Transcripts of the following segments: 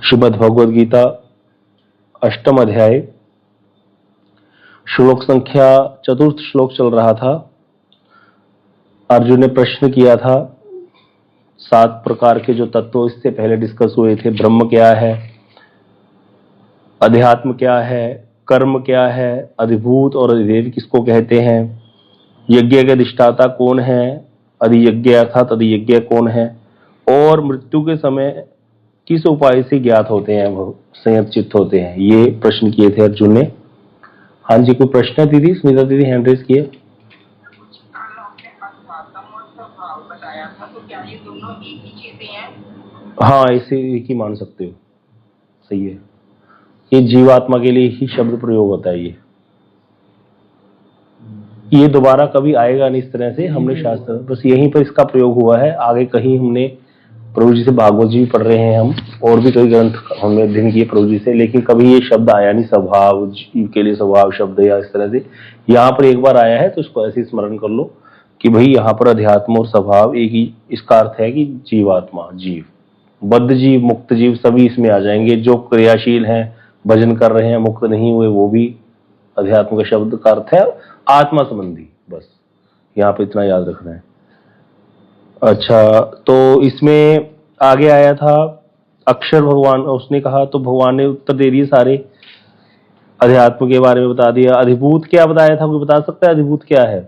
श्रीमद् भगवद गीता अष्टम अध्याय श्लोक संख्या चतुर्थ श्लोक चल रहा था। अर्जुन ने प्रश्न किया था 7 प्रकार के जो तत्व इससे पहले डिस्कस हुए थे। ब्रह्म क्या है, अध्यात्म क्या है, कर्म क्या है, अधिभूत और अधिदेव किसको कहते हैं, यज्ञ के अधिष्ठाता कौन है, अधियज्ञ अर्थात अधियज्ञ कौन है, और मृत्यु के समय किस उपाय से ज्ञात होते हैं, वो संयत होते हैं। ये प्रश्न किए थे अर्जुन ने। हाँ जी, कोई प्रश्न है दीदी? स्मिता दीदी हैंड रेज किए। हाँ, ऐसे एक ही मान सकते हो, सही है। ये जीवात्मा के लिए ही शब्द प्रयोग होता है। ये दोबारा कभी आएगा नहीं इस तरह से। हमने शास्त्र बस यहीं पर इसका प्रयोग हुआ है, आगे कहीं हमने प्रभु जी से भागवत जी पढ़ रहे हैं हम, और भी कई ग्रंथ हमने अध्ययन किए प्रभु जी से, लेकिन कभी ये शब्द आया नहीं, स्वभाव जीव के लिए स्वभाव शब्द या इस तरह से। यहाँ पर एक बार आया है तो इसको ऐसे स्मरण कर लो कि भाई यहाँ पर अध्यात्म और स्वभाव एक ही, इसका अर्थ है कि जीवात्मा, जीव, बद्ध जीव, मुक्त जीव सभी इसमें आ जाएंगे। जो क्रियाशील हैं, भजन कर रहे हैं, मुक्त नहीं हुए, वो भी अध्यात्म का शब्द का अर्थ है आत्मा संबंधी। बस यहाँ पे इतना याद रखना है। अच्छा, तो इसमें आगे आया था अक्षर भगवान, उसने कहा तो भगवान ने उत्तर दे दिए सारे, अध्यात्म के बारे में बता दिया। अधिभूत क्या बताया था, कोई बता सकता है अधिभूत क्या है?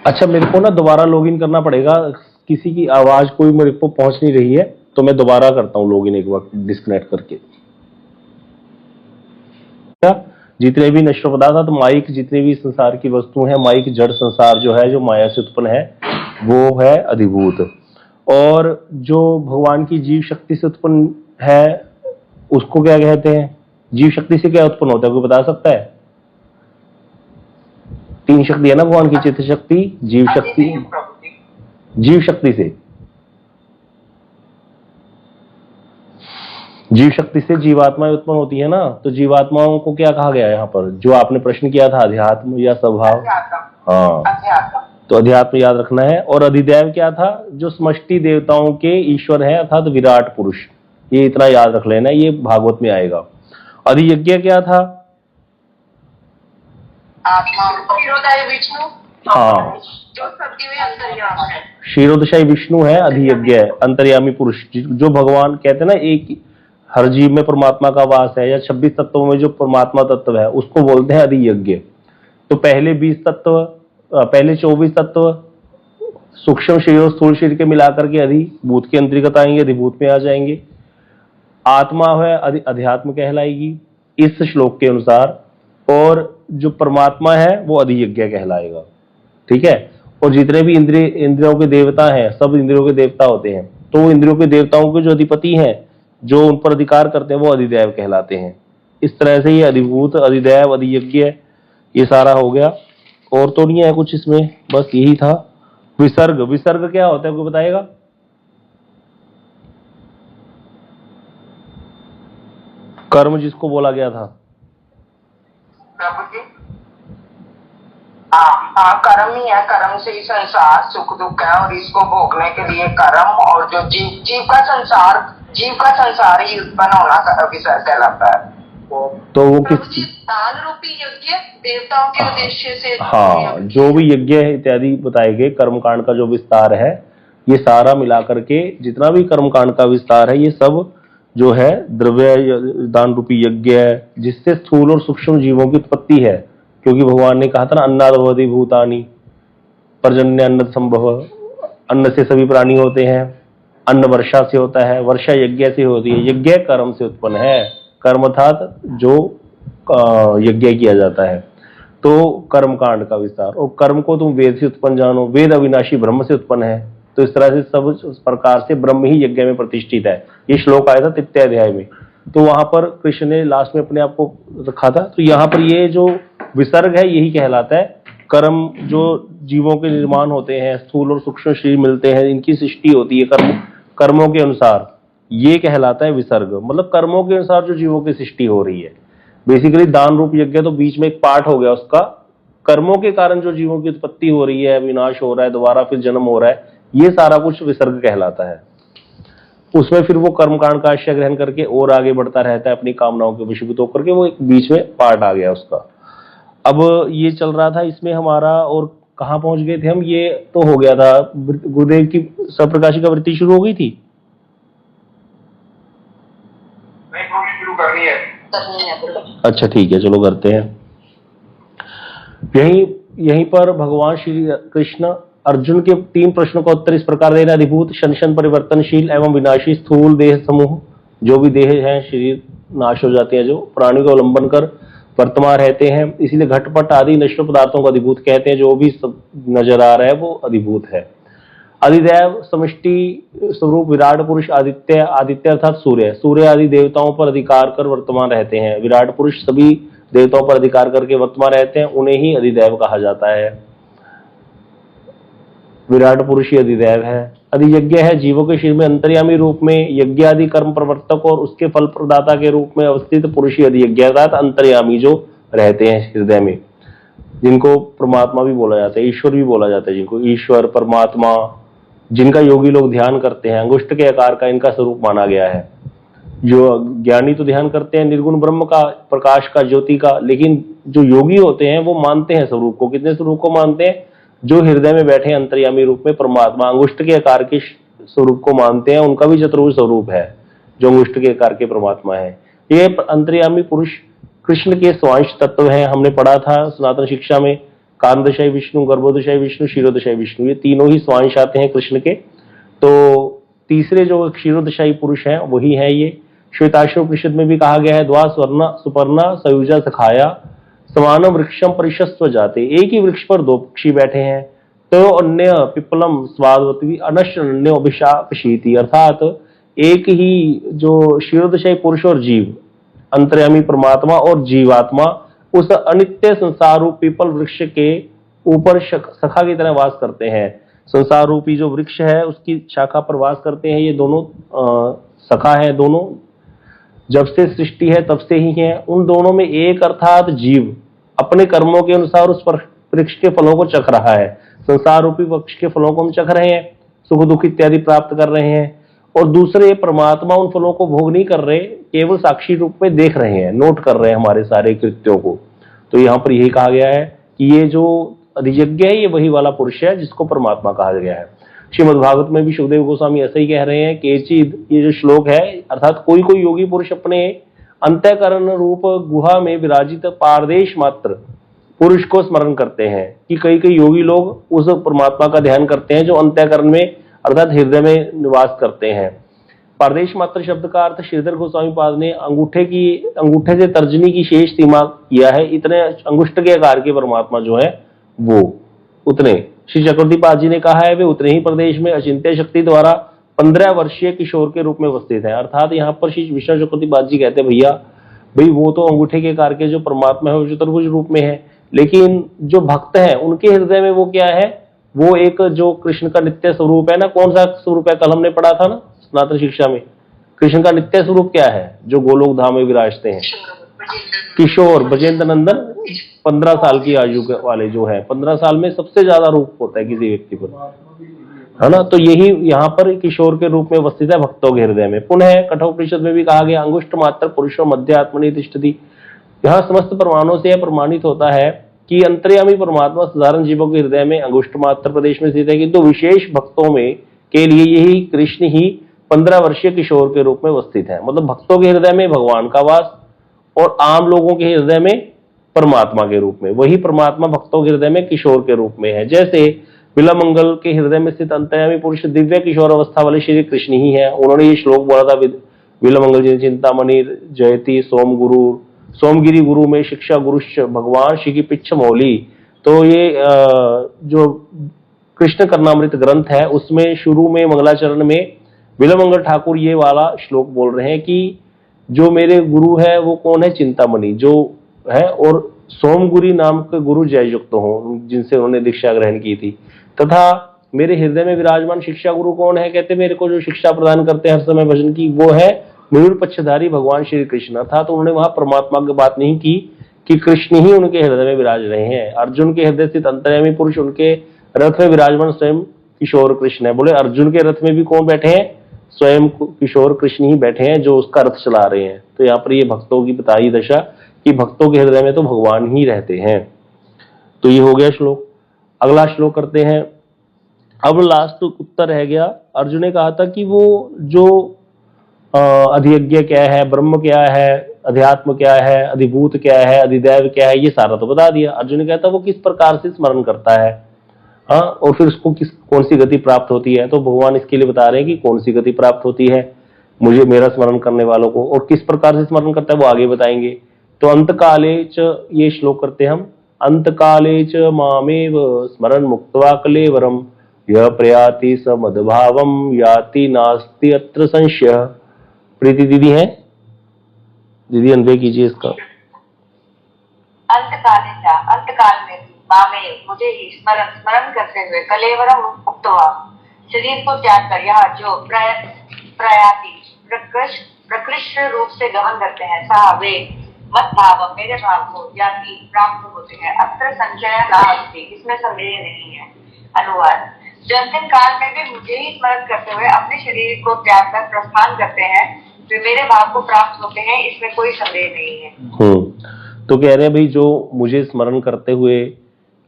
अच्छा, मेरे को ना दोबारा लॉगिन करना पड़ेगा, किसी की आवाज कोई मेरे को पहुंच नहीं रही है, तो मैं दोबारा करता हूँ लॉगिन एक बार डिस्कनेक्ट करके। जितने भी नश्वर पदार्थ, माइक, जितने भी संसार की वस्तु हैं, माइक जड़ संसार जो है, जो माया से उत्पन्न है, वो है अधिभूत। और जो भगवान की जीव शक्ति से उत्पन्न है उसको क्या कहते हैं? जीव शक्ति से क्या उत्पन्न होता है, कोई बता सकता है? 3 शक्ति है ना भगवान की, चित्त शक्ति, जीव शक्ति, जीव शक्ति से, जीव शक्ति से जीवात्माएं उत्पन्न होती है ना। तो जीवात्माओं को क्या कहा गया है यहाँ पर, जो आपने प्रश्न किया था, अध्यात्म या स्वभाव? हाँ, तो अध्यात्म याद रखना है। और अधिदैव क्या था? जो समष्टि देवताओं के ईश्वर है, अर्थात विराट पुरुष। ये इतना याद रख लेना, ये भागवत में आएगा। अधियज्ञ क्या था? हाँ, क्षीरोदशाई विष्णु है, अधियज्ञ अंतर्यामी पुरुष, जो भगवान कहते हैं ना एक हर जीव में परमात्मा का वास है, या 26 तत्वों में जो परमात्मा तत्व है उसको बोलते हैं अधियज्ञ। तो पहले 20 तत्व, पहले 24 तत्व सूक्ष्म शरीर और स्थूल शरीर के मिलाकर के अधिभूत के अंतर्गत आएंगे, अधिभूत में आ जाएंगे। आत्मा है अध्यात्म कहलाएगी इस श्लोक के अनुसार, और जो परमात्मा है वो अधियज्ञ कहलाएगा। ठीक है। और जितने भी इंद्रियों के देवता हैं, सब इंद्रियों के देवता होते हैं, तो इंद्रियों के देवताओं के जो अधिपति हैं, जो उन पर अधिकार करते हैं, वो अधिदैव कहलाते हैं। इस तरह से ये अधिभूत, अधिदैव, अधियज्ञ, ये सारा हो गया। और तो नहीं है कुछ इसमें, बस यही था। विसर्ग, विसर्ग क्या होता है कोई बताएगा? कर्म जिसको बोला गया था। कर्म ही है, कर्म से ही संसार सुख दुख है, और इसको भोगने के लिए कर्म, और जो जीव का संसार ही उत्पन्न होना विसर्ग कहलाता है। तो वो किस दान रूपी यज्ञ देवताओं के उद्देश्य से, हाँ, जो भी यज्ञ इत्यादि बताए गए, कर्मकांड का जो विस्तार है, ये सारा मिलाकर के जितना भी कर्मकांड का विस्तार है, ये सब जो है द्रव्य दान रूपी यज्ञ है, जिससे स्थूल और सूक्ष्म जीवों की उत्पत्ति है। क्योंकि भगवान ने कहा था ना, अन्नादभवति भूतानि, पर्जन्य अन्न संभव, अन्न से सभी प्राणी होते हैं, अन्न वर्षा से होता है, वर्षा यज्ञ से होती है, यज्ञ कर्म से उत्पन्न है। कर्म अर्थात जो यज्ञ किया जाता है। तो कर्मकांड का विस्तार, और कर्म को तुम वेद से उत्पन्न जानो, वेद अविनाशी ब्रह्म से उत्पन्न है। तो इस तरह से सब प्रकार से ब्रह्म ही यज्ञ में प्रतिष्ठित है। ये श्लोक आया था 3 अध्याय में। तो वहां पर कृष्ण ने लास्ट में अपने आप को रखा था। तो यहाँ पर ये जो विसर्ग है यही कहलाता है। कर्म जो जीवों के निर्माण होते हैं, स्थूल और सूक्ष्म शरीर मिलते हैं, इनकी सृष्टि होती है कर्मों के अनुसार, ये कहलाता है विसर्ग। मतलब कर्मों के अनुसार जो जीवों की सृष्टि हो रही है, बेसिकली दान रूप यज्ञ तो बीच में एक पार्ट हो गया उसका। कर्मों के कारण जो जीवों की उत्पत्ति हो रही है, विनाश हो रहा है, दोबारा फिर जन्म हो रहा है, ये सारा कुछ विसर्ग कहलाता है। उसमें फिर वो कर्मकांड का आश्रय ग्रहण करके और आगे बढ़ता रहता है अपनी कामनाओं के वशीभूत होकर के, वो एक बीच में पार्ट आ गया उसका। अब ये चल रहा था इसमें हमारा, और कहाँ पहुंच गए थे हम, ये तो हो गया था गुरुदेव की सप्रकाशिका वृत्ति शुरू हो गई थी। नहीं, शुरू करनी है। अच्छा ठीक है, चलो करते हैं। यहीं पर भगवान श्री कृष्ण अर्जुन के 3 प्रश्नों का उत्तर इस प्रकार दे रहे हैं। अधिभूत क्षण परिवर्तनशील एवं विनाशी स्थूल देह समूह, जो भी देह है शरीर नाश हो जाते हैं, जो प्राणी को अवलंबन कर वर्तमान रहते हैं, इसीलिए घटपट आदि नश्वर पदार्थों को अधिभूत कहते हैं। जो भी सब नजर आ रहा है वो अधिभूत है। अधिदैव समष्टि स्वरूप विराट पुरुष आदित्य, आदित्य अर्थात सूर्य, सूर्य आदि देवताओं पर अधिकार कर वर्तमान रहते हैं। विराट पुरुष सभी देवताओं पर अधिकार करके वर्तमान रहते हैं, उन्हें ही अधिदैव कहा जाता है। विराट पुरुष ही अधिदैव है। अधियज्ञ है जीवों के शरीर में अंतर्यामी रूप में यज्ञ आदि कर्म प्रवर्तक और उसके फल प्रदाता के रूप में अवस्थित पुरुष ही अधियज्ञ अर्थात अंतर्यामी जो रहते हैं हृदय में, जिनको परमात्मा भी बोला जाता है, ईश्वर भी बोला जाता है, जिनको ईश्वर परमात्मा, जिनका योगी लोग ध्यान करते हैं। अंगुष्ठ के आकार का इनका स्वरूप माना गया है। जो ज्ञानी तो ध्यान करते हैं निर्गुण ब्रह्म का, प्रकाश का, ज्योति का, लेकिन जो योगी होते हैं वो मानते हैं स्वरूप को। कितने स्वरूप को मानते हैं? जो हृदय में बैठे अंतर्यामी रूप में परमात्मा अंगुष्ठ के आकार के स्वरूप को मानते हैं, उनका भी चतुर्भुज स्वरूप है जो अंगुष्ठ के आकार के परमात्मा है। ये अंतर्यामी पुरुष कृष्ण के स्वांश तत्व है। हमने पढ़ा था सनातन शिक्षा में, कारणदशाई विष्णु, गर्भोदशाई विष्णु, क्षीरोदशाई विष्णु, ये तीनों ही स्वांश आते हैं कृष्ण के। तो तीसरे जो क्षीरोदशाई पुरुष हैं वही है ये। श्वेताश्व उपनिषद में भी कहा गया है, द्वा स्वर्ण सुपर्णा सयुजा सखाया समानम वृक्षम परिशस्व जाते। एक ही वृक्ष पर 2 पक्षी बैठे हैं। तो अन्य पिपलम स्वादवती अनश्य अन्य अभिशापशीति, अर्थात एक ही जो क्षीरोदशाई पुरुष और जीव, अंतर्यामी परमात्मा और जीवात्मा उस अनित्य संसार रूप पीपल वृक्ष के ऊपर सखा की तरह वास करते हैं। संसार रूपी जो वृक्ष है उसकी शाखा पर वास करते हैं। ये दोनों सखा है, दोनों जब से सृष्टि है तब से ही है। उन दोनों में एक अर्थात जीव अपने कर्मों के अनुसार उस वृक्ष के फलों को चख रहा है। संसार रूपी वृक्ष के फलों को हम चख रहे हैं, सुख दुख इत्यादि प्राप्त कर रहे हैं, और दूसरे परमात्मा उन फलों को भोग नहीं कर रहे, केवल साक्षी रूप में देख रहे हैं, नोट कर रहे हैं हमारे सारे कृत्यों को। तो यहाँ पर यही कहा गया है कि ये जो अधियज्ञ है ये वही वाला पुरुष है जिसको परमात्मा कहा गया है। श्रीमद्भागवत में भी सुखदेव गोस्वामी ऐसे ही कह रहे हैं कि ये जो श्लोक है, अर्थात कोई कोई योगी पुरुष अपने अंतःकरण रूप गुहा में विराजित पारदेश मात्र पुरुष को स्मरण करते हैं। कि कई कई योगी लोग उस परमात्मा का ध्यान करते हैं जो अंतःकरण में अर्थात हृदय में निवास करते हैं। पारदेश मात्र शब्द का अर्थ श्रीधर गोस्वामी पाद ने अंगूठे से तर्जनी की शेष सीमा किया है। इतने अंगुष्ठ के आकार के परमात्मा जो है वो उतने, श्री चक्रवर्ती पाद जी ने कहा है, वे उतने ही प्रदेश में अचिंत्य शक्ति द्वारा 15 वर्षीय किशोर के रूप में उपस्थित है। अर्थात यहाँ पर श्री विष्णु चक्रवर्ती पाद जी कहते हैं, भैया भाई वो तो अंगूठे के आकार के जो परमात्मा है वो चतुर्भुज रूप में है, लेकिन जो भक्त है उनके हृदय में वो क्या है, वो एक जो कृष्ण का नित्य स्वरूप है ना। कौन सा स्वरूप है? कल हमने पढ़ा था ना सनातन शिक्षा में, कृष्ण का नित्य स्वरूप क्या है? जो गोलोक धाम में विराजते हैं, किशोर ब्रजेंद्र नंदन, 15 साल की आयु वाले जो है, 15 साल में सबसे ज्यादा रूप होता है किसी व्यक्ति पर, है ना। तो यही यहाँ पर किशोर के रूप में अवस्थित है भक्तों के हृदय में। पुनः कठोपनिषद में भी कहा गया, अंगुष्ठ मात्र पुरुषो मध्य आत्मनि तिष्ठति। यहाँ समस्त प्रमाणों से यह प्रमाणित होता है कि अंतर्यामी परमात्मा साधारण जीवों के हृदय में अंगुष्ठ मात्र प्रदेश में स्थित है, किंतु विशेष भक्तों में के लिए यही कृष्ण ही 15 वर्षीय किशोर के रूप में अवस्थित है। मतलब भक्तों के हृदय में भगवान का वास और आम लोगों के हृदय में परमात्मा के रूप में। वही परमात्मा भक्तों के हृदय में किशोर के रूप में है। जैसे बिलामंगल के हृदय में स्थित अंतर्यामी पुरुष दिव्य किशोर अवस्था वाले श्री कृष्ण ही है। उन्होंने ये श्लोक बोला था, बिलामंगल जी चिंतामणि जयति सोमगिरी गुरु में शिक्षा गुरुश्च भगवान श्री की पिच्छ मौली। तो ये जो कृष्ण कर्णामृत ग्रंथ है उसमें शुरू में मंगलाचरण में बिलामंगल ठाकुर ये वाला श्लोक बोल रहे हैं कि जो मेरे गुरु है वो कौन है? चिंतामणि जो है, और सोमगुरी नाम के गुरु जययुक्त हो जिनसे उन्होंने दीक्षा ग्रहण की थी। तथा मेरे हृदय में विराजमान शिक्षा गुरु कौन है? कहते मेरे को जो शिक्षा प्रदान करते हैं हर समय भजन की, वो है मयूर पक्षधारी भगवान श्री कृष्ण था, तो उन्होंने वहां परमात्मा की बात नहीं की कि कृष्ण ही उनके हृदय में विराज रहे हैं। अर्जुन के हृदय स्थित अंतर्यामी पुरुष उनके रथ में विराजमान स्वयं किशोर कृष्ण है। बोले अर्जुन के रथ में भी कौन बैठे हैं? स्वयं किशोर कृष्ण ही बैठे हैं जो उसका रथ चला रहे हैं। तो यहाँ पर ये भक्तों की बताई दशा कि भक्तों के हृदय में तो भगवान ही रहते हैं। तो ये हो गया श्लोक। अगला श्लोक करते हैं। अब लास्ट उत्तर रह गया। अर्जुन ने कहा था कि वो जो अधियज्ञ क्या है, ब्रह्म क्या है, अध्यात्म क्या है, अधिभूत क्या है, अधिदैव क्या है, ये सारा तो बता दिया। अर्जुन ने कहा था वो किस प्रकार से स्मरण करता है, हाँ, और फिर उसको कौन सी गति प्राप्त होती है। तो भगवान इसके लिए बता रहे हैं कि कौन सी गति प्राप्त होती है मुझे, मेरा स्मरण करने वालों को, और किस प्रकार से स्मरण करता है वो आगे बताएंगे। तो अंतकाले च, ये श्लोक करते हैं हम। अंतकाले च मामेव स्मरण मुक्त्वा कलेवरम यह प्रयाति स मद्भावम याति नास्ति अत्र संशय। प्रीति दीदी हैं, दीदी अन्वय कीजिए इसका। अंतकाल में मामे मुझे ही स्मरण करते हुए कलेवरम मुक्त्वा शरीर को त्याग कर यह जो प्रयाति प्रकृष्ट रूप से गमन करते हैं सा वे मत भाव मेरे भाव को याति प्राप्त होते हैं। अत्र संशय नास्ति, इसमें संदेह नहीं है। अनुवाद। जो अंतिम काल में भी मुझे ही स्मरण करते हुए अपने शरीर को त्याग कर प्रस्थान करते हैं वे मेरे भाव को प्राप्त होते हैं, इसमें कोई संदेह नहीं है। तो कह रहे हैं भाई जो मुझे स्मरण करते हुए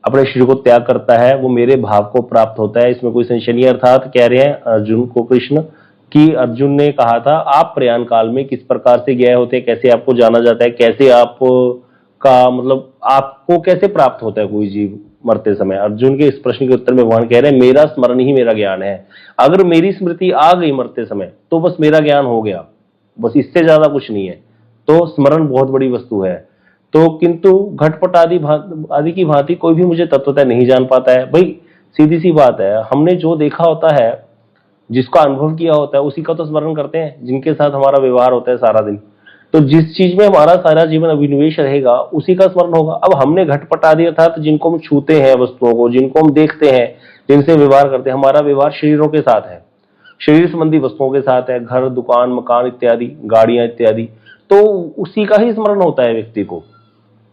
अपने शरीर को त्याग करता है वो मेरे भाव को प्राप्त होता है, इसमें कोई संशय नहीं। अर्थात कह रहे हैं अर्जुन को कृष्ण कि अर्जुन ने कहा था आप प्रयाण काल में किस प्रकार से गए होते हैं, कैसे आपको जाना जाता है, कैसे आप का मतलब आपको कैसे प्राप्त होता है कोई जीव मरते समय। अर्जुन के इस प्रश्न के उत्तर में भगवान कह रहे हैं मेरा स्मरण ही मेरा ज्ञान है। अगर मेरी स्मृति आ गई मरते समय तो बस मेरा ज्ञान हो गया, बस इससे ज्यादा कुछ नहीं है। तो स्मरण बहुत बड़ी वस्तु है। तो किंतु घटपट आदि की भांति कोई भी मुझे तत्वतः नहीं जान पाता है। भाई सीधी सी बात है, हमने जो देखा होता है, जिसका अनुभव किया होता है उसी का तो स्मरण करते हैं, जिनके साथ हमारा व्यवहार होता है सारा दिन। तो जिस चीज में हमारा सारा जीवन अभिनिवेश रहेगा उसी का स्मरण होगा। अब हमने घटपट आदि अर्थात जिनको हम छूते हैं वस्तुओं को, जिनको हम देखते हैं, जिनसे व्यवहार करते हैं, हमारा व्यवहार शरीरों के साथ है, शरीर संबंधी वस्तुओं के साथ है, घर दुकान मकान इत्यादि, गाड़ियां इत्यादि। तो उसी का ही स्मरण होता है व्यक्ति को,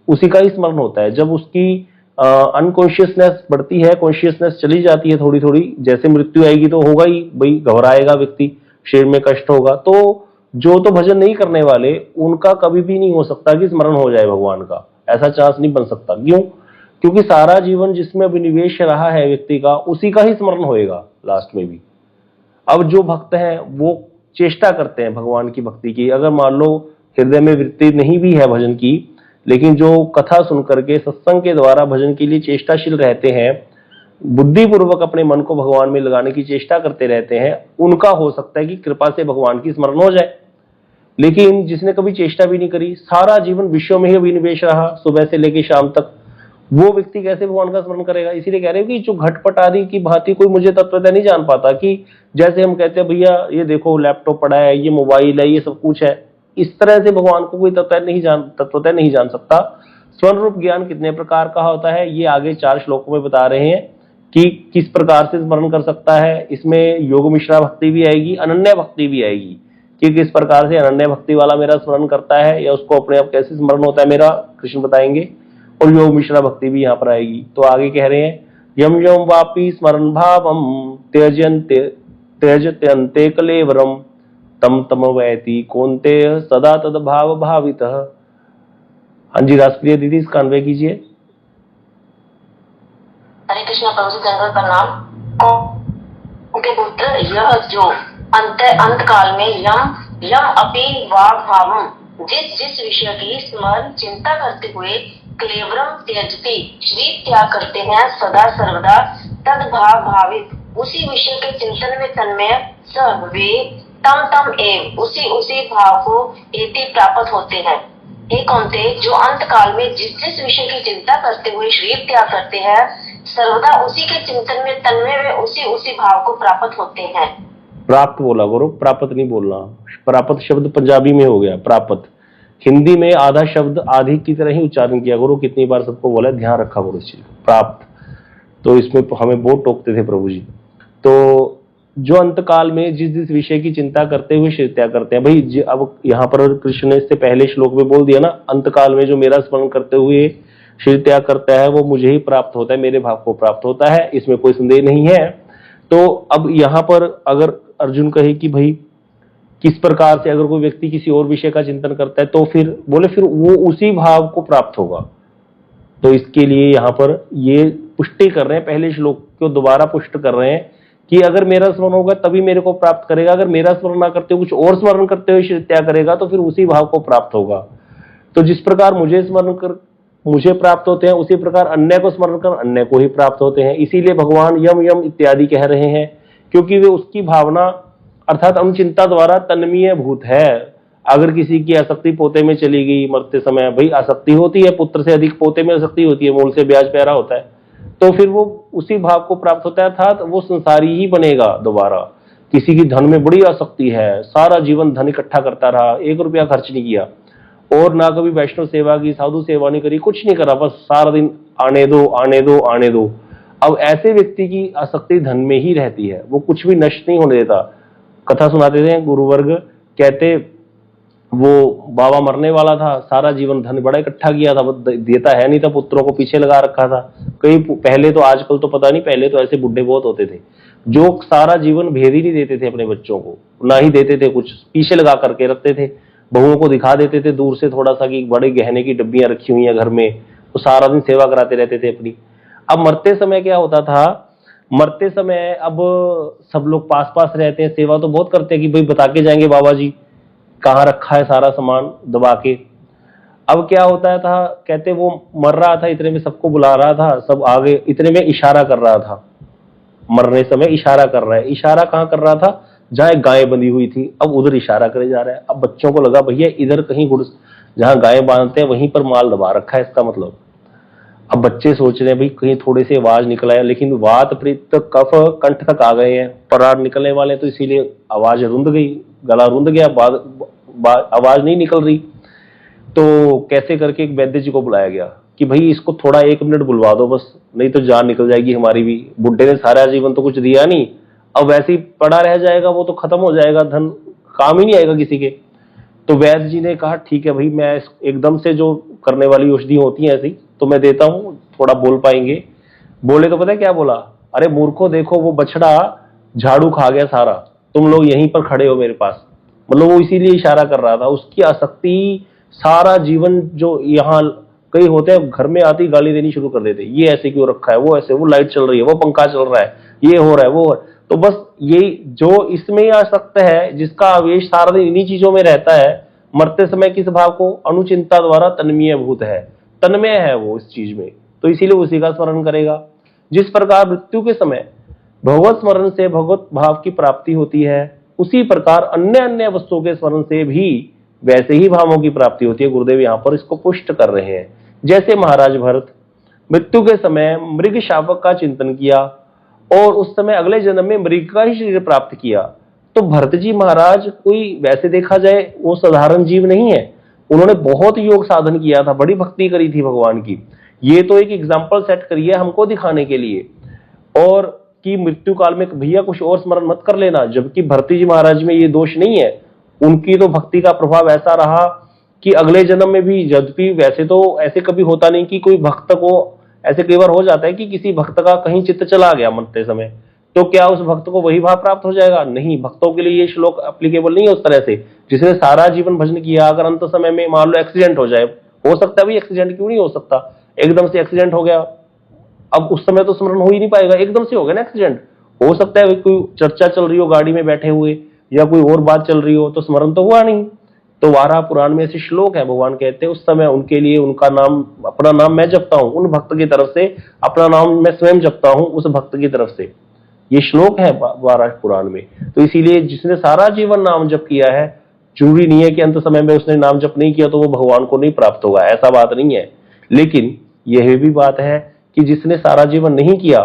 उसी का ही स्मरण होता है। जब उसकी अनकॉन्शियसनेस बढ़ती है, कॉन्शियसनेस चली जाती है थोड़ी थोड़ी, जैसे मृत्यु आएगी तो होगा ही भाई, घबराएगा व्यक्ति, शरीर में कष्ट होगा। तो जो तो भजन नहीं करने वाले उनका कभी भी नहीं हो सकता कि स्मरण हो जाए भगवान का, ऐसा चांस नहीं बन सकता। क्यों? क्योंकि सारा जीवन जिसमें अभिनिवेश रहा है व्यक्ति का उसी का ही स्मरण होएगा लास्ट में भी। अब जो भक्त हैं वो चेष्टा करते हैं भगवान की भक्ति की। अगर मान लो हृदय में वृत्ति नहीं भी है भजन की, लेकिन जो कथा सुन करके सत्संग के द्वारा भजन के लिए चेष्टाशील रहते हैं, बुद्धिपूर्वक अपने मन को भगवान में लगाने की चेष्टा करते रहते हैं, उनका हो सकता है कि कृपा से भगवान की स्मरण हो जाए। लेकिन जिसने कभी चेष्टा भी नहीं करी, सारा जीवन विषयों में ही अभिनिवेश रहा सुबह से लेकर शाम तक, वो व्यक्ति कैसे भगवान का स्मरण करेगा। इसीलिए कह रहे हैं कि जो घटपट आदि की भांति कोई मुझे तत्वतः नहीं जान पाता, कि जैसे हम कहते हैं भैया ये देखो लैपटॉप पड़ा है, ये मोबाइल है, ये सब कुछ है, इस तरह से भगवान को कोई तत्वतः नहीं जान सकता। स्वर्ण रूप ज्ञान कितने प्रकार का होता है ये आगे 4 श्लोकों में बता रहे हैं कि किस प्रकार से स्मरण कर सकता है। इसमें योग मिश्रा भक्ति भी आएगी, अनन्य भक्ति भी आएगी, कि किस प्रकार से अनन्य भक्ति वाला मेरा स्मरण करता है या उसको अपने आप कैसे स्मरण होता है मेरा, कृष्ण बताएंगे। और योग मिश्रा भक्ति भी यहाँ पर आएगी। तो आगे कह रहे हैं यम यम वापी स्मरण भावम त्यजत्यन्ते कलेवरम तम तम वैति कौन्ते सदा तद भाव भावित। हाँ जी राष्ट्रीय दीदी इसका अन्वय कीजिए। हरे कृष्ण प्रभु जी दंडवत प्रणाम। उनके पुत्र यह जो अंत काल में यम अपि वाग भावम जिस विषय की स्मरण चिंता करते हुए क्लेवरम त्यजति शरीर त्याग करते हैं सदा सर्वदा तद भाव भावित उसी विषय के चिंतन में तन्मय सब वे तम एव उसी भाव को एति प्राप्त होते हैं। हे कौन्ते जो अंत काल में जिस विषय की चिंता करते हुए शरीर त्याग करते हैं सर्वदा उसी के चिंतन में तन्मय वे उसी भाव को प्राप्त होते हैं। प्राप्त बोला करो, प्राप्त नहीं बोलना। प्राप्त शब्द पंजाबी में हो गया प्राप्त, हिंदी में आधा शब्द आधी की तरह ही उच्चारण किया करो। कितनी बार सबको बोला, ध्यान रखा करो इस चीज प्राप्त। तो इसमें हमें बहुत टोकते थे प्रभु जी। तो जो अंतकाल में जिस जिस विषय की चिंता करते हुए शिर त्याग करते हैं। भाई अब यहाँ पर कृष्ण ने इससे पहले श्लोक में बोल दिया ना, अंतकाल में जो मेरा स्मरण करते हुए शिर त्याग करता है वो मुझे ही प्राप्त होता है, मेरे भाव को प्राप्त होता है, इसमें कोई संदेह नहीं है। तो अब यहाँ पर अगर अर्जुन कहे कि भाई किस प्रकार से अगर कोई व्यक्ति किसी और विषय का चिंतन करता है तो फिर बोले फिर वो उसी भाव को प्राप्त होगा। तो इसके लिए यहाँ पर ये पुष्टि कर रहे हैं, पहले श्लोक को दोबारा पुष्ट कर रहे हैं कि अगर मेरा स्मरण होगा तभी मेरे को प्राप्त करेगा, अगर मेरा स्मरण ना करते हुए कुछ और स्मरण करते हुए त्याग करेगा तो फिर उसी भाव को प्राप्त होगा। तो जिस प्रकार मुझे स्मरण कर मुझे प्राप्त होते हैं उसी प्रकार अन्य को स्मरण कर अन्य को ही प्राप्त होते हैं। इसीलिए भगवान यम यम इत्यादि कह रहे हैं, क्योंकि वे उसकी भावना अर्थात अनुचिंता द्वारा तन्मीय भूत है। अगर किसी की आसक्ति पोते में चली गई मरते समय, भाई आसक्ति होती है, पुत्र से अधिक पोते में आसक्ति होती है, मूल से ब्याज प्यारा होता है, तो फिर वो उसी भाव को प्राप्त होता है, अर्थात वो संसारी ही बनेगा दोबारा। किसी की धन में बड़ी आसक्ति है, सारा जीवन धन इकट्ठा करता रहा, 1 रुपया खर्च नहीं किया और ना कभी वैष्णव सेवा की, साधु सेवा नहीं करी, कुछ नहीं करा, बस सारा दिन आने दो आने दो आने दो। अब ऐसे व्यक्ति की आसक्ति धन में ही रहती है, वो कुछ भी नष्ट नहीं होने देता। कथा सुनाते थे गुरुवर्ग, कहते वो बाबा मरने वाला था, सारा जीवन धन बड़ा इकट्ठा किया था, देता है नहीं था, पुत्रों को पीछे लगा रखा था। कई पहले तो, आजकल तो पता नहीं, पहले तो ऐसे बुढ़े बहुत होते थे जो सारा जीवन भेद ही नहीं देते थे अपने बच्चों को, ना ही देते थे, कुछ पीछे लगा करके रखते थे, बहुओं को दिखा देते थे दूर से थोड़ा सा कि बड़े गहने की डब्बियां रखी हुई हैं घर में, तो सारा दिन सेवा कराते रहते थे अपनी। अब मरते समय क्या होता था, मरते समय अब सब लोग पास पास रहते हैं, सेवा तो बहुत करते हैं कि भाई बता के जाएंगे बाबा जी कहाँ रखा है सारा सामान दबा के। अब क्या होता था, कहते वो मर रहा था, इतने में सबको बुला रहा था, सब आगे, इतने में इशारा कर रहा था, मरने समय इशारा कर रहा है। इशारा कहाँ कर रहा था, जहाँ एक गाय बंधी हुई थी, अब उधर इशारा करे जा रहा है। अब बच्चों को लगा भैया इधर कहीं गुड़ जहाँ गाय बांधते हैं वहीं पर माल दबा रखा है इसका मतलब। अब बच्चे सोच रहे हैं भाई कहीं थोड़े से आवाज निकल आए, लेकिन वात प्रीत कफ कंठ तक आ गए हैं, परार निकलने वाले, तो इसीलिए आवाज रुंध गई, गला रुंध गया, आवाज नहीं निकल रही। तो कैसे करके एक वैद्य जी को बुलाया गया कि भाई इसको थोड़ा 1 मिनट बुलवा दो बस, नहीं तो जान निकल जाएगी हमारी भी। बुड्ढे ने सारा जीवन तो कुछ दिया नहीं, अब वैसे ही पड़ा रह जाएगा, वो तो खत्म हो जाएगा, धन काम ही नहीं आएगा किसी के। तो वैद्य जी ने कहा ठीक है भाई, मैं एकदम से जो करने वाली औषधि होती है ऐसी तो मैं देता हूं, थोड़ा बोल पाएंगे। बोले तो पता है क्या बोला, अरे मूर्खो देखो वो बछड़ा झाड़ू खा गया सारा, तुम लोग यहीं पर खड़े हो मेरे पास। मतलब वो इसीलिए इशारा कर रहा था, उसकी आसक्ति सारा जीवन, जो यहाँ कई होते हैं घर में आती गाली देनी शुरू कर देते, ये ऐसे क्यों रखा है, वो ऐसे, वो लाइट चल रही है, वो पंखा चल रहा है, ये हो रहा है, वो हो रहा है। तो बस यही जो इसमें आसक्त है, जिसका आवेश सारा दिन इन्हीं चीजों में रहता है, मरते समय किस भाव को, अनुचिंता द्वारा तन्मीय भूत है, तन्मय है वो इस चीज में, तो इसीलिए उसी का स्मरण करेगा। जिस प्रकार मृत्यु के समय भगवत स्मरण से भगवत भाव की प्राप्ति होती है, उसी प्रकार अन्य अन्य वस्तुओं के स्मरण से भी वैसे ही भावों की प्राप्ति होती है। गुरुदेव यहाँ पर इसको पुष्ट कर रहे हैं। जैसे महाराज भरत मृत्यु के समय मृग शावक का चिंतन किया और उस समय अगले जन्म में मृग का ही शरीर प्राप्त किया, तो भरत जी महाराज कोई वैसे देखा जाए वो साधारण जीव नहीं है, उन्होंने बहुत योग साधन किया था, बड़ी भक्ति करी थी भगवान की। ये तो एक एग्जाम्पल सेट करिए हमको दिखाने के लिए, और कि मृत्यु काल में भैया कुछ और स्मरण मत कर लेना, जबकि भरती जी महाराज में ये दोष नहीं है, उनकी तो भक्ति का प्रभाव ऐसा रहा कि अगले जन्म में भी, यद्यपि वैसे तो ऐसे कभी होता नहीं कि कोई भक्त को, ऐसे कई बार हो जाता है कि किसी भक्त का कहीं चित्त चला गया मरते समय, तो क्या उस भक्त को वही भाव प्राप्त हो जाएगा? नहीं, भक्तों के लिए ये श्लोक एप्लीकेबल नहीं है उस तरह से। जिसने सारा जीवन भजन किया, अगर अंत समय में मान लो एक्सीडेंट हो जाए, हो सकता है भाई, एक्सीडेंट क्यों नहीं हो सकता, एकदम से एक्सीडेंट हो गया, अब उस समय तो स्मरण हो ही नहीं पाएगा, एकदम से हो गया ना एक्सीडेंट। हो सकता है कोई चर्चा चल रही हो गाड़ी में बैठे हुए या कोई और बात चल रही हो, तो स्मरण तो हुआ नहीं। तो वाराह पुराण में ऐसे श्लोक है, भगवान कहते हैं उस समय उनके लिए उनका नाम, अपना नाम मैं जपता हूं उन भक्त की तरफ से, अपना नाम मैं स्वयं जपता हूं उस भक्त की तरफ से। ये श्लोक है वाराह पुराण में। तो इसीलिए जिसने सारा जीवन नाम जप किया है, जरूरी नहीं है कि अंत समय में उसने नाम जप नहीं किया तो वो भगवान को नहीं प्राप्त होगा, ऐसा बात नहीं है। लेकिन यह भी बात है कि जिसने सारा जीवन नहीं किया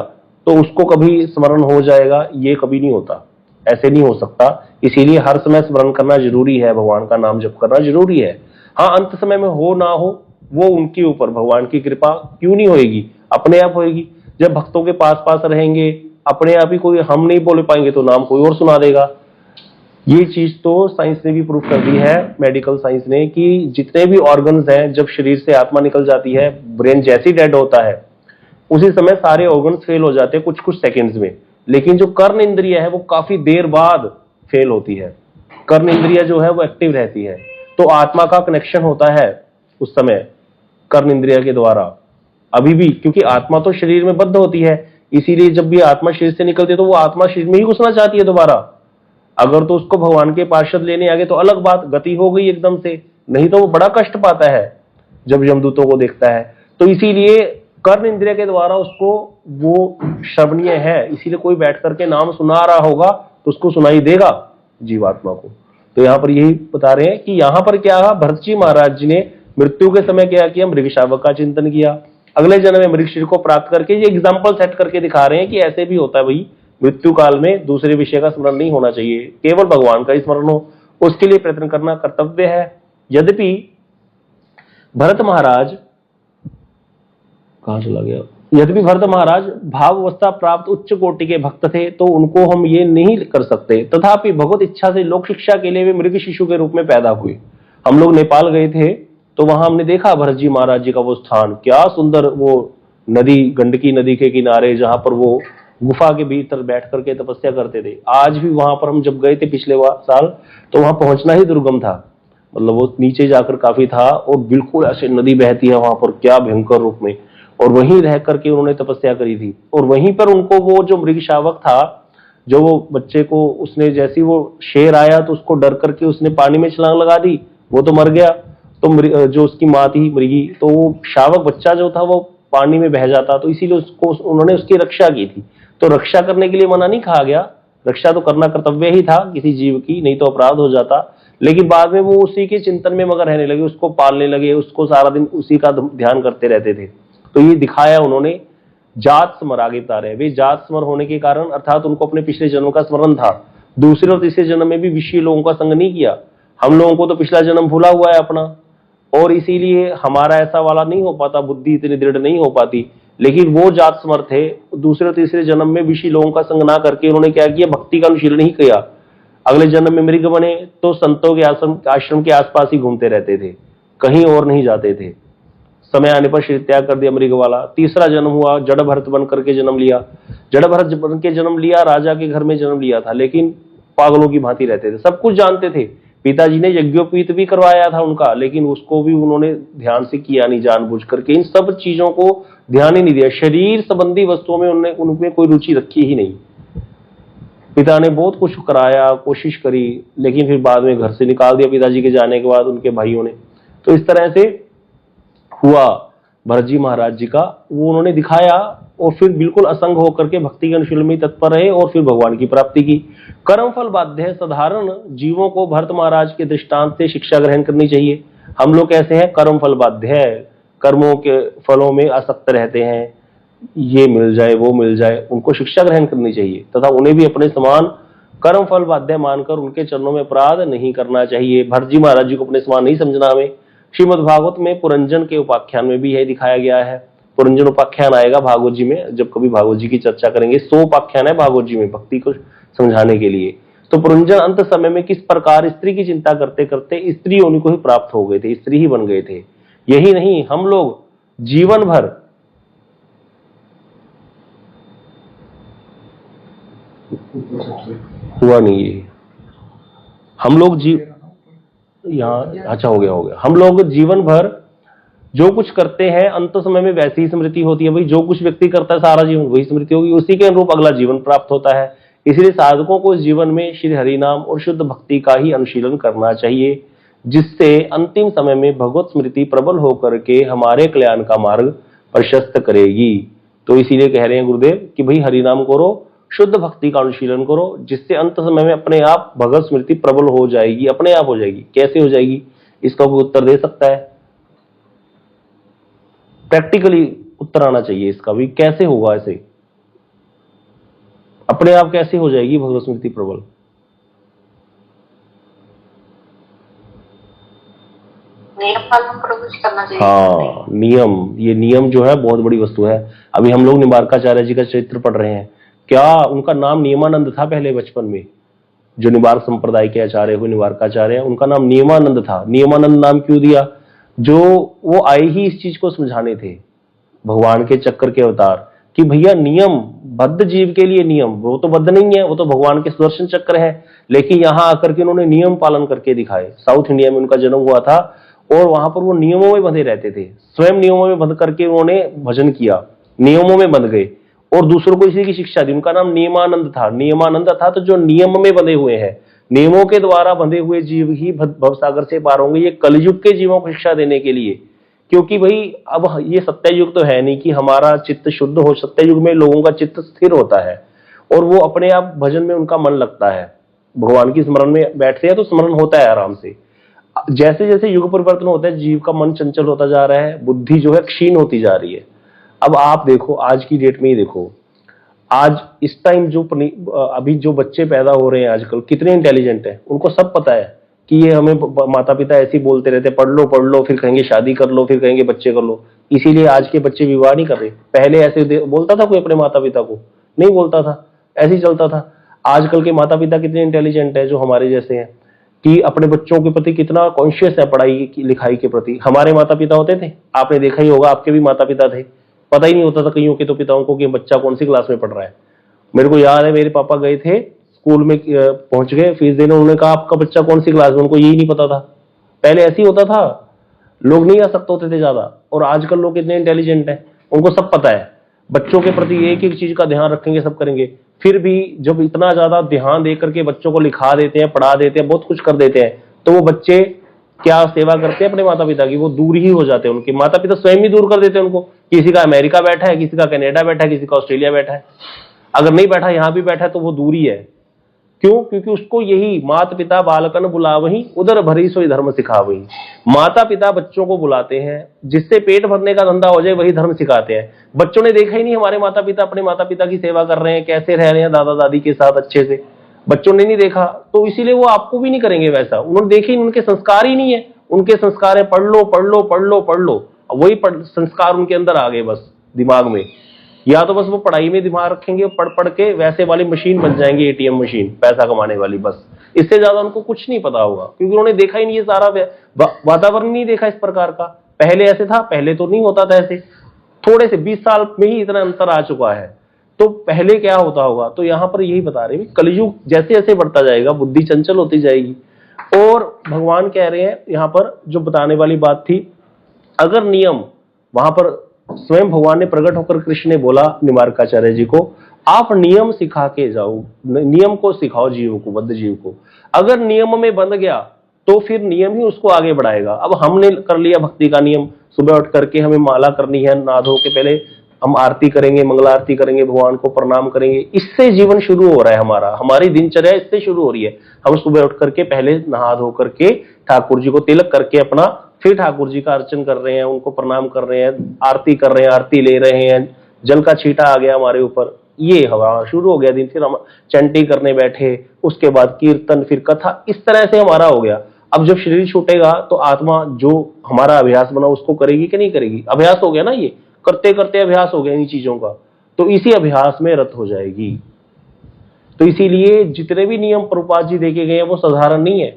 तो उसको कभी स्मरण हो जाएगा, ये कभी नहीं होता, ऐसे नहीं हो सकता। इसीलिए हर समय स्मरण करना जरूरी है, भगवान का नाम जप करना जरूरी है। हाँ, अंत समय में हो ना हो वो उनके ऊपर, भगवान की कृपा क्यों नहीं होएगी, अपने आप होएगी। जब भक्तों के पास पास रहेंगे अपने आप ही कोई, हम नहीं बोल पाएंगे तो नाम कोई और सुना देगा। ये चीज तो साइंस ने भी प्रूव कर दी है, मेडिकल साइंस ने, कि जितने भी ऑर्गन्स हैं, जब शरीर से आत्मा निकल जाती है, ब्रेन जैसे ही डेड होता है, उसी समय सारे ऑर्गन्स फेल हो जाते हैं कुछ कुछ सेकंड्स में। लेकिन जो कर्ण इंद्रिय है वो काफी देर बाद फेल होती है। कर्ण इंद्रिय जो है वो एक्टिव रहती है, तो आत्मा का कनेक्शन होता है उस समय कर्ण इंद्रिय के द्वारा अभी भी, क्योंकि आत्मा तो शरीर में बद्ध होती है। इसीलिए जब भी आत्मा शरीर से निकलती है तो वो आत्मा शरीर में ही घुसना चाहती है दोबारा। अगर तो उसको भगवान के पार्षद लेने आगे तो अलग बात, गति हो गई एकदम से, नहीं तो वो बड़ा कष्ट पाता है जब यमदूतों को देखता है। तो इसीलिए कर्ण इंद्रिय के द्वारा उसको वो श्रवणीय है, इसीलिए कोई बैठ करके नाम सुना रहा होगा तो उसको सुनाई देगा जीवात्मा को। तो यहाँ पर यही बता रहे हैं कि यहाँ पर क्या कहा, भरत जी महाराज जी ने मृत्यु के समय क्या किया, मृग शावक का चिंतन किया, अगले जन्म में मृग शरीर को प्राप्त करके ये एग्जाम्पल सेट करके दिखा रहे हैं कि ऐसे भी होता है भाई, मृत्यु काल में दूसरे विषय का स्मरण नहीं होना चाहिए, केवल भगवान का ही स्मरण हो, उसके लिए प्रयत्न करना कर्तव्य है। यद्यपि भरत महाराज कहां चला गया, यद्यपि भरत महाराज भावावस्था प्राप्त उच्च कोटि के भक्त थे, तो उनको हम ये नहीं कर सकते, तथापि भगवत इच्छा से लोक शिक्षा के लिए वे मृग शिशु के रूप में पैदा हुए। हम लोग नेपाल गए थे तो वहां हमने देखा भरत जी महाराज जी का वो स्थान, क्या सुंदर, वो नदी, गंडकी नदी के किनारे, जहां पर वो गुफा के भीतर बैठ करके तपस्या करते थे। आज भी वहां पर हम जब गए थे पिछले साल, तो वहां पहुंचना ही दुर्गम था, मतलब वो नीचे जाकर काफी था, और बिल्कुल ऐसे नदी बहती है वहां पर, क्या भयंकर रूप में, और वहीं रह करके उन्होंने तपस्या करी थी। और वहीं पर उनको वो जो मृग शावक था, जो वो बच्चे को, उसने जैसी वो शेर आया तो उसको डर करके उसने पानी में छलांग लगा दी, वो तो मर गया। तो जो उसकी माँ थी मृगी, तो वो शावक बच्चा जो था वो पानी में बह जाता, तो इसीलिए उसको उन्होंने उसकी रक्षा की थी। तो रक्षा करने के लिए मना नहीं कहा गया, रक्षा तो करना कर्तव्य ही था किसी जीव की, नहीं तो अपराध हो जाता। लेकिन बाद में वो उसी के चिंतन में मगर रहने लगे, उसको पालने लगे, उसको सारा दिन उसी का ध्यान करते रहते थे। तो ये दिखाया उन्होंने जात स्मर, आगे बता रहे हैं वे जात स्मर होने के कारण, अर्थात उनको अपने पिछले जन्म का स्मरण था, दूसरे और तीसरे जन्म में भी विषय लोगों का संग नहीं किया। हम लोगों को तो पिछला जन्म भूला हुआ है अपना, और इसीलिए हमारा ऐसा वाला नहीं हो पाता, बुद्धि इतनी दृढ़ नहीं हो पाती। लेकिन वो जात स्मर थे, दूसरे और तीसरे जन्म में विषय लोगों का संग ना करके उन्होंने क्या किया, भक्ति का अनुशीलन ही किया। अगले जन्म में मृग बने तो संतों के आश्रम के आसपास ही घूमते रहते थे, कहीं और नहीं जाते थे। समय आने पर शरीर त्याग कर दिया मृग वाला। तीसरा जन्म हुआ, जड़ भरत बन करके जन्म लिया। जड़ भरत बन के जन्म लिया, राजा के घर में जन्म लिया था, लेकिन पागलों की भांति रहते थे, सब कुछ जानते थे। पिताजी ने यज्ञोपवीत भी करवाया था उनका, लेकिन उसको भी उन्होंने ध्यान से किया नहीं, जानबूझ करके इन सब चीजों को ध्यान ही नहीं दिया। शरीर संबंधी वस्तुओं में उनमें कोई रुचि रखी ही नहीं। पिता ने बहुत कुछ कराया, कोशिश करी, लेकिन फिर बाद में घर से निकाल दिया पिताजी के जाने के बाद उनके भाइयों ने। तो इस तरह से हुआ भरत जी महाराज जी का, वो उन्होंने दिखाया, और फिर बिल्कुल असंग होकर के भक्ति के अनुशीलन में तत्पर रहे, और फिर भगवान की प्राप्ति की। कर्म फल बाध्य है, साधारण जीवों को भरत महाराज के दृष्टांत से शिक्षा ग्रहण करनी चाहिए। हम लोग कैसे हैं, कर्म फल बाध्य है, कर्मों के फलों में आसक्त रहते हैं, ये मिल जाए वो मिल जाए, उनको शिक्षा ग्रहण करनी चाहिए, तथा उन्हें भी अपने समान कर्म फल बाध्य मानकर उनके चरणों में अपराध नहीं करना चाहिए। भरत जी महाराज जी को अपने समान नहीं समझना हमें। श्रीमद् भागवत में पुरंजन के उपाख्यान में भी यह दिखाया गया है। पुरंजन उपाख्यान आएगा भागवत जी में, जब कभी भागवत जी की चर्चा करेंगे। 100 उपाख्यान है भागवत जी में भक्ति को समझाने के लिए। तो पुरंजन अंत समय में किस प्रकार स्त्री की चिंता करते करते स्त्री योनि को ही प्राप्त हो गए थे, स्त्री ही बन गए थे। यही नहीं, हम लोग जीवन भर हुआ नहीं है, हम लोग यहाँ अच्छा हो गया। हम लोग जीवन भर जो कुछ करते हैं अंत समय में वैसी ही स्मृति होती है। भाई जो कुछ व्यक्ति करता है सारा जीवन वही स्मृति होगी, उसी के अनुरूप अगला जीवन प्राप्त होता है। इसलिए साधकों को इस जीवन में श्री हरि नाम और शुद्ध भक्ति का ही अनुशीलन करना चाहिए, जिससे अंतिम समय में भगवत स्मृति प्रबल होकर के हमारे कल्याण का मार्ग प्रशस्त करेगी। तो इसीलिए कह रहे हैं गुरुदेव कि भाई हरि नाम करो, शुद्ध भक्ति का अनुशीलन करो, जिससे अंत समय में अपने आप भगवत स्मृति प्रबल हो जाएगी, अपने आप हो जाएगी। कैसे हो जाएगी, इसका कोई उत्तर दे सकता है? प्रैक्टिकली उत्तर आना चाहिए इसका भी, कैसे होगा ऐसे, अपने आप कैसे हो जाएगी भगवत स्मृति प्रबल? नियम पालन करना चाहिए। हाँ, नियम, ये नियम जो है बहुत बड़ी वस्तु है। अभी हम लोग निम्बार्काचार्य जी का चरित्र पढ़ रहे हैं, क्या उनका नाम नियमानंद था पहले बचपन में? जो निवारक संप्रदाय के आचार्य हुए, निवारकाचार्य, उनका नाम नियमानंद था। नियमानंद नाम क्यों दिया? जो वो आए ही इस चीज को समझाने थे, भगवान के चक्र के अवतार, कि भैया नियम, बद्ध जीव के लिए नियम, वो तो बद्ध नहीं है, वो तो भगवान के सुदर्शन चक्र है, लेकिन यहां आकर के उन्होंने नियम पालन करके दिखाए। साउथ इंडिया में उनका जन्म हुआ था और वहां पर वो नियमों में बंधे रहते थे, स्वयं नियमों में बंध करके उन्होंने भजन किया, नियमों में बंध गए और दूसरों को इसी की शिक्षा दी। उनका नाम नियमानंद था। नियमानंद था तो जो नियम में बंधे हुए हैं, नियमों के द्वारा बंधे हुए जीव ही भवसागर से पार होंगे, ये कलयुग के जीवों को शिक्षा देने के लिए। क्योंकि भाई अब ये सत्ययुग तो है नहीं कि हमारा चित्त शुद्ध हो, सत्ययुग में लोगों का चित्त स्थिर होता है और वो अपने आप भजन में उनका मन लगता है, भगवान की स्मरण में बैठते हैं तो स्मरण होता है आराम से। जैसे जैसे युग परिवर्तन होता है, जीव का मन चंचल होता जा रहा है, बुद्धि जो है क्षीण होती जा रही है। अब आप देखो आज की डेट में ही देखो, आज इस टाइम जो अभी जो बच्चे पैदा हो रहे हैं आजकल, कितने इंटेलिजेंट हैं, उनको सब पता है कि ये हमें माता पिता ऐसे ही बोलते रहते, पढ़ लो, फिर कहेंगे शादी कर लो, फिर कहेंगे बच्चे कर लो। इसीलिए आज के बच्चे विवाह नहीं कर रहे। पहले ऐसे बोलता था कोई अपने माता पिता को? नहीं बोलता था, ऐसे ही चलता था। आजकल के माता पिता कितने इंटेलिजेंट है जो हमारे जैसे हैं, कि अपने बच्चों के प्रति कितना कॉन्शियस है, पढ़ाई की लिखाई के प्रति। हमारे माता पिता होते थे, आपने देखा ही होगा, आपके भी माता पिता थे, पता ही नहीं होता था कईयों के तो पिताओं को कि बच्चा कौन सी क्लास में पढ़ रहा है। मेरे को याद है, मेरे पापा गए थे स्कूल में, पहुंच गए फीस देने, उन्होंने कहा आपका बच्चा कौन सी क्लास में, उनको यही नहीं पता था। पहले ऐसे ही होता था, लोग नहीं आ सकते होते थे ज्यादा। और आजकल लोग इतने इंटेलिजेंट हैं, उनको सब पता है, बच्चों के प्रति एक एक चीज का ध्यान रखेंगे, सब करेंगे। फिर भी जब इतना ज्यादा ध्यान दे करके बच्चों को लिखा देते हैं, पढ़ा देते हैं, बहुत कुछ कर देते हैं, तो वो बच्चे क्या सेवा करते हैं अपने माता पिता की? वो दूर ही हो जाते हैं, उनके माता पिता स्वयं ही दूर कर देते हैं उनको। किसी का अमेरिका बैठा है, किसी का कनाडा बैठा है, किसी का ऑस्ट्रेलिया बैठा है, अगर नहीं बैठा यहां भी बैठा है तो वो दूरी है। क्यों? क्योंकि उसको यही माता पिता बालकन बुलावही, उधर भरी सोई धर्म सिखावही। माता पिता बच्चों को बुलाते हैं, जिससे पेट भरने का धंधा हो जाए वही धर्म सिखाते हैं। बच्चों ने देखा ही नहीं हमारे माता पिता अपने माता पिता की सेवा कर रहे हैं, कैसे रह रहे हैं दादा दादी के साथ अच्छे से, बच्चों ने नहीं देखा, तो इसीलिए वो आपको भी नहीं करेंगे वैसा। उन्होंने देखे ही, उनके संस्कार ही नहीं है। उनके संस्कार है पढ़ लो पढ़ लो पढ़ लो पढ़ लो, वही संस्कार उनके अंदर आ गए बस दिमाग में। या तो बस वो पढ़ाई में दिमाग रखेंगे, पढ़ पढ़ के वैसे वाली मशीन बन जाएंगे, एटीएम मशीन, पैसा कमाने वाली, बस। इससे ज्यादा उनको कुछ नहीं पता होगा, क्योंकि उन्होंने देखा ही नहीं, ये सारा वातावरण नहीं देखा इस प्रकार का। पहले ऐसे था? पहले तो नहीं होता था ऐसे, थोड़े से 20 साल में ही इतना अंतर आ चुका है। तो पहले क्या होता होगा? तो यहाँ पर यही बता रहे हैं, कलयुग जैसे जैसे बढ़ता जाएगा, बुद्धि चंचल होती जाएगी। और भगवान कह रहे हैं यहाँ पर, जो बताने वाली बात थी, अगर नियम, वहां पर स्वयं भगवान ने प्रकट होकर कृष्ण ने बोला निवारकाचार्य जी को, आप नियम सिखा के जाओ, नियम को सिखाओ जीव को, बद्ध जीव को। अगर नियम में बंध गया तो फिर नियम ही उसको आगे बढ़ाएगा। अब हमने कर लिया भक्ति का नियम, सुबह उठ करके हमें माला करनी है, नहा धो के पहले हम आरती करेंगे, मंगल आरती करेंगे, भगवान को प्रणाम करेंगे, इससे जीवन शुरू हो रहा है हमारा, हमारी दिनचर्या इससे शुरू हो रही है। हम सुबह उठ करके पहले नहा धो करके ठाकुर जी को तिलक करके अपना, फिर ठाकुर जी का अर्चन कर रहे हैं, उनको प्रणाम कर रहे हैं, आरती कर रहे हैं, आरती ले रहे हैं, जल का छींटा आ गया हमारे ऊपर, ये हवा शुरू हो गया दिन। फिर हम चंटी करने बैठे, उसके बाद कीर्तन, फिर कथा, इस तरह से हमारा हो गया। अब जब शरीर छूटेगा तो आत्मा जो हमारा अभ्यास बना उसको करेगी कि नहीं करेगी? अभ्यास हो गया ना, ये करते करते अभ्यास हो गया इन चीजों का, तो इसी अभ्यास में रत हो जाएगी। तो इसीलिए जितने भी नियम प्रभुपाद जी देखे गए हैं वो साधारण नहीं है।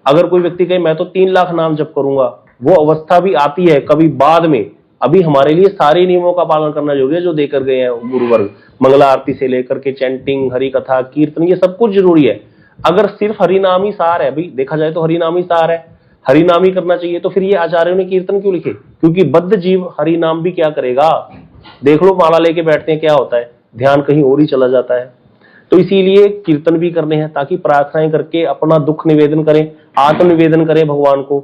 अगर कोई व्यक्ति कहे मैं तो 3 लाख नाम जप करूंगा, वो अवस्था भी आती है कभी बाद में। अभी हमारे लिए सारे नियमों का पालन करना जरूरी है जो देकर गए हैं गुरुवर्ग, मंगला आरती से लेकर के चैंटिंग, हरि कथा, कीर्तन, ये सब कुछ जरूरी है। अगर सिर्फ हरिनाम ही सार है, अभी देखा जाए तो हरिनाम ही सार है, हरिनाम ही करना चाहिए, तो फिर ये आचार्यों ने कीर्तन क्यों लिखे? क्योंकि बद्ध जीव हरिनाम भी क्या करेगा? देख लो माला लेके बैठते हैं, क्या होता है, ध्यान कहीं और ही चला जाता है। तो इसीलिए कीर्तन भी करने हैं, ताकि प्रार्थनाएं करके अपना दुख निवेदन करें, आत्मनिवेदन करें भगवान को।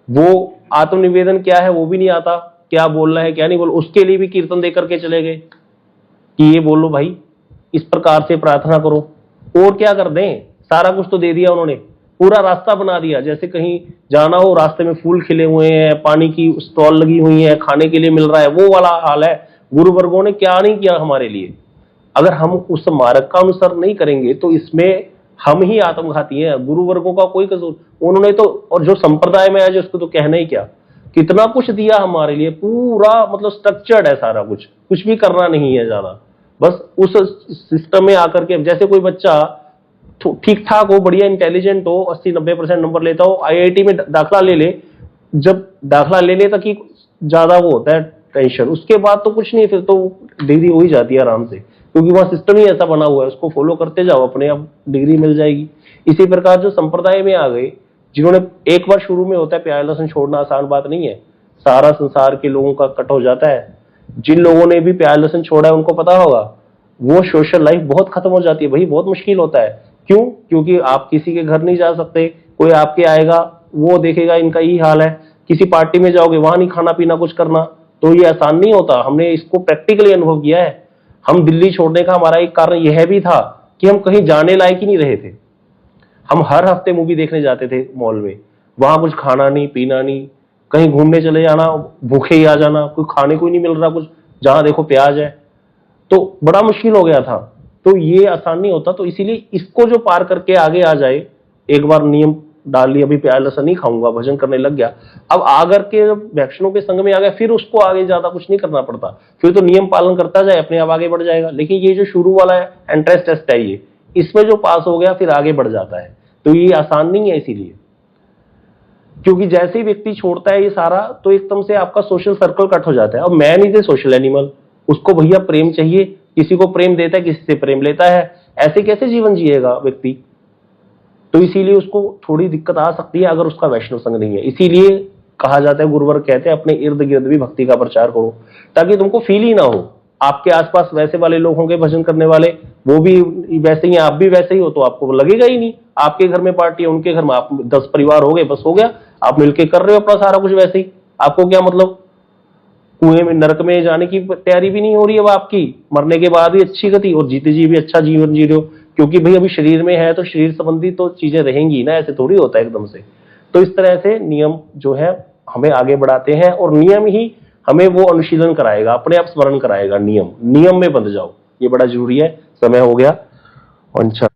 वो आत्मनिवेदन क्या है वो भी नहीं आता, क्या बोलना है क्या नहीं बोल, उसके लिए भी कीर्तन दे करके चले गए कि ये बोलो भाई, इस प्रकार से प्रार्थना करो। और क्या कर दें, सारा कुछ तो दे दिया उन्होंने, पूरा रास्ता बना दिया। जैसे कहीं जाना हो, रास्ते में फूल खिले हुए हैं, पानी की स्टॉल लगी हुई है, खाने के लिए मिल रहा है, वो वाला हाल है। गुरु वर्गों ने क्या नहीं किया हमारे लिए। अगर हम उस मार्ग का अनुसरण नहीं करेंगे तो इसमें हम ही आत्मघाती हैं, गुरु वर्गों का कोई कसूर। उन्होंने तो, और जो संप्रदाय में है जो, उसको तो कहना ही क्या, कितना कुछ दिया हमारे लिए, पूरा मतलब स्ट्रक्चर्ड है सारा कुछ, कुछ भी करना नहीं है ज्यादा। बस उस सिस्टम में आकर के, जैसे कोई बच्चा ठीक ठाक हो, बढ़िया इंटेलिजेंट हो, 80-90% नंबर लेता हो, आईआईटी में दाखला ले ले, जब दाखला लेने तक ही ज्यादा वो होता है टेंशन, उसके बाद तो कुछ नहीं, फिर तो डिग्री हो ही जाती है आराम से, क्योंकि वहां सिस्टम ही ऐसा बना हुआ है, उसको फॉलो करते जाओ, अपने आप डिग्री मिल जाएगी। इसी प्रकार जो संप्रदाय में आ गए, जिन्होंने एक बार शुरू में होता है, प्यार लहसुन छोड़ना आसान बात नहीं है, सारा संसार के लोगों का कट हो जाता है। जिन लोगों ने भी प्यार लहसुन छोड़ा है उनको पता होगा, वो सोशल लाइफ बहुत खत्म हो जाती है भाई, बहुत मुश्किल होता है। क्यों? क्योंकि आप किसी के घर नहीं जा सकते, कोई आपके आएगा वो देखेगा इनका यही हाल है, किसी पार्टी में जाओगे वहां नहीं खाना पीना कुछ करना, तो ये आसान नहीं होता। हमने इसको प्रैक्टिकली अनुभव किया है। हम दिल्ली छोड़ने का हमारा एक कारण यह भी था कि हम कहीं जाने लायक ही नहीं रहे थे। हम हर हफ्ते मूवी देखने जाते थे मॉल में, वहां कुछ खाना नहीं पीना नहीं, कहीं घूमने चले जाना, भूखे ही आ जाना, कोई खाने को ही नहीं मिल रहा कुछ, जहां देखो प्याज है, तो बड़ा मुश्किल हो गया था। तो ये आसान नहीं होता, तो इसीलिए इसको जो पार करके आगे आ जाए, एक बार नियम डाल लिया, अभी प्याज लहसुन नहीं खाऊंगा, भजन करने लग गया, अब आकर के वैष्णव के संग में आ गया, फिर उसको आगे ज्यादा कुछ नहीं करना पड़ता, फिर तो नियम पालन करता जाए, अपने आप आगे बढ़ जाएगा। लेकिन ये जो शुरू वाला है एंट्रेंस टेस्ट है, ये इसमें जो पास हो गया फिर आगे बढ़ जाता है, तो ये आसान नहीं है। इसीलिए क्योंकि जैसे ही व्यक्ति छोड़ता है ये सारा, तो एकदम से आपका सोशल सर्कल कट हो जाता है। अब man is a social animal, उसको भैया प्रेम चाहिए, किसी को प्रेम देता है, किसी से प्रेम लेता है, ऐसे कैसे जीवन जिएगा व्यक्ति? तो इसीलिए उसको थोड़ी दिक्कत आ सकती है अगर उसका वैष्णव संग नहीं है। इसीलिए कहा जाता है, गुरुवर कहते हैं, अपने इर्द गिर्द भी भक्ति का प्रचार करो, ताकि तुमको फील ही ना हो। आपके आसपास वैसे वाले लोग होंगे भजन करने वाले, वो भी वैसे ही, आप भी वैसे ही हो, तो आपको लगेगा ही नहीं। आपके घर में पार्टी है, उनके घर में आप 10 परिवार हो गए, बस हो गया, आप मिलके कर रहे हो अपना सारा कुछ वैसे ही, आपको क्या मतलब? कुएं में, नरक में जाने की तैयारी भी नहीं हो रही है आपकी, मरने के बाद भी अच्छी गति, और जीते जी भी अच्छा जीवन जी रहे हो, क्योंकि भाई अभी शरीर में है तो शरीर संबंधी तो चीजें रहेंगी ना, ऐसे थोड़ी होता है एकदम से। तो इस तरह से नियम जो है हमें आगे बढ़ाते हैं, और नियम ही हमें वो अनुशीलन कराएगा, अपने आप स्मरण कराएगा। नियम में बंध जाओ, ये बड़ा जरूरी है। समय हो गया। अच्छा।